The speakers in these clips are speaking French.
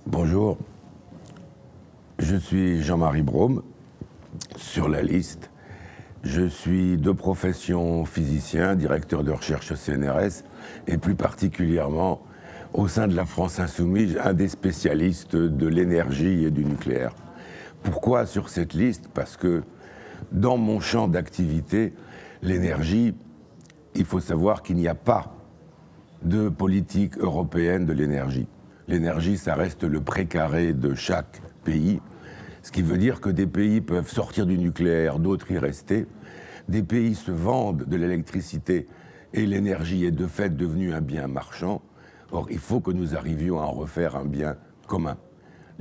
Bonjour, je suis Jean-Marie Brome, sur la liste. Je suis de profession physicien, directeur de recherche au CNRS, et plus particulièrement, au sein de la France Insoumise, un des spécialistes de l'énergie et du nucléaire. Pourquoi sur cette liste? Parce que dans mon champ d'activité, l'énergie, il faut savoir qu'il n'y a pas de politique européenne de l'énergie. L'énergie, ça reste le précaré de chaque pays, ce qui veut dire que des pays peuvent sortir du nucléaire, d'autres y rester. Des pays se vendent de l'électricité et l'énergie est de fait devenue un bien marchand. Or, il faut que nous arrivions à en refaire un bien commun.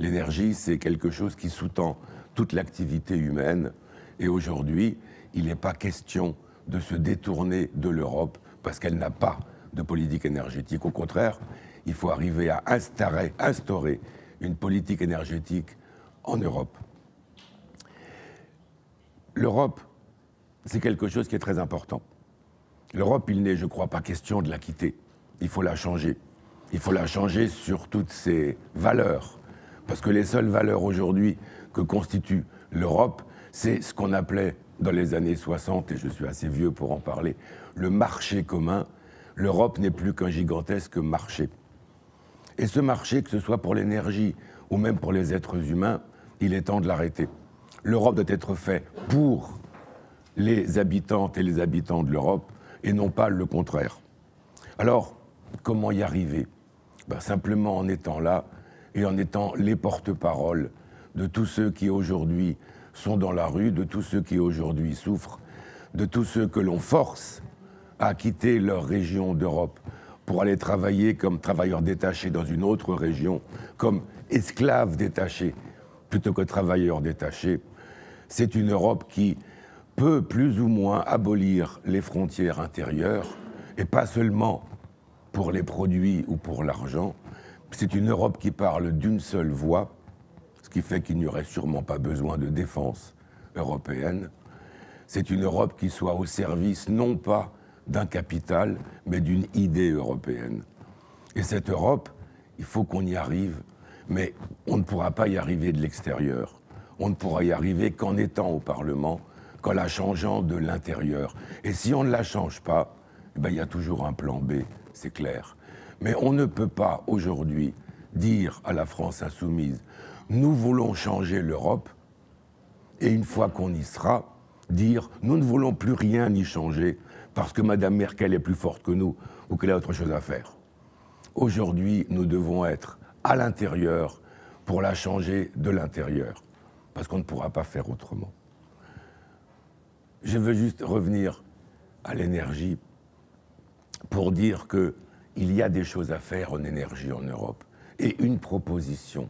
L'énergie, c'est quelque chose qui sous-tend toute l'activité humaine. Et aujourd'hui, il n'est pas question de se détourner de l'Europe parce qu'elle n'a pas de politique énergétique. Au contraire, il faut arriver à instaurer une politique énergétique en Europe. L'Europe, c'est quelque chose qui est très important. L'Europe, il n'est, je crois, pas question de la quitter. Il faut la changer. Il faut la changer sur toutes ses valeurs. Parce que les seules valeurs aujourd'hui que constitue l'Europe, c'est ce qu'on appelait dans les années 60, et je suis assez vieux pour en parler, le marché commun. L'Europe n'est plus qu'un gigantesque marché. Et ce marché, que ce soit pour l'énergie ou même pour les êtres humains, il est temps de l'arrêter. L'Europe doit être faite pour les habitantes et les habitants de l'Europe et non pas le contraire. Alors, comment y arriver? Simplement en étant là et en étant les porte-paroles de tous ceux qui aujourd'hui sont dans la rue, de tous ceux qui aujourd'hui souffrent, de tous ceux que l'on force à quitter leur région d'Europe pour aller travailler comme travailleurs détachés dans une autre région, comme esclaves détachés plutôt que travailleurs détachés. C'est une Europe qui peut plus ou moins abolir les frontières intérieures, et pas seulement pour les produits ou pour l'argent. C'est une Europe qui parle d'une seule voix, ce qui fait qu'il n'y aurait sûrement pas besoin de défense européenne. C'est une Europe qui soit au service non pas d'un capital, mais d'une idée européenne. Et cette Europe, il faut qu'on y arrive, mais on ne pourra pas y arriver de l'extérieur. On ne pourra y arriver qu'en étant au Parlement, qu'en la changeant de l'intérieur. Et si on ne la change pas, il y a toujours un plan B, c'est clair. Mais on ne peut pas aujourd'hui dire à la France Insoumise « nous voulons changer l'Europe » et une fois qu'on y sera, dire « nous ne voulons plus rien y changer » parce que Mme Merkel est plus forte que nous ou qu'elle a autre chose à faire. Aujourd'hui, nous devons être à l'intérieur pour la changer de l'intérieur, parce qu'on ne pourra pas faire autrement. Je veux juste revenir à l'énergie pour dire qu'il y a des choses à faire en énergie en Europe. Et une proposition,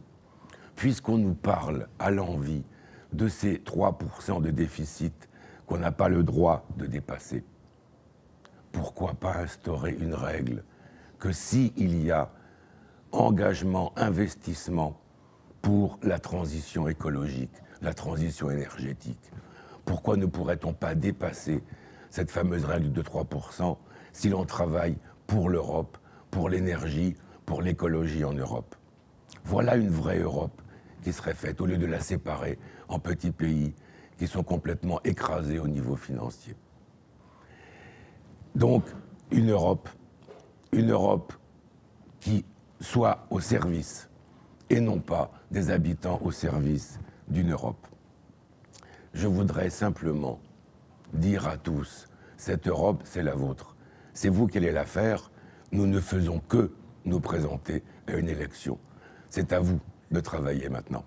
puisqu'on nous parle à l'envi de ces 3% de déficit qu'on n'a pas le droit de dépasser, pourquoi pas instaurer une règle que s'il y a engagement, investissement pour la transition écologique, la transition énergétique, pourquoi ne pourrait-on pas dépasser cette fameuse règle de 3% si l'on travaille pour l'Europe, pour l'énergie, pour l'écologie en Europe? Voilà une vraie Europe qui serait faite, au lieu de la séparer en petits pays qui sont complètement écrasés au niveau financier. Donc, une Europe qui soit au service et non pas des habitants au service d'une Europe. Je voudrais simplement dire à tous, cette Europe, c'est la vôtre. C'est vous qui allez la faire. Nous ne faisons que nous présenter à une élection. C'est à vous de travailler maintenant.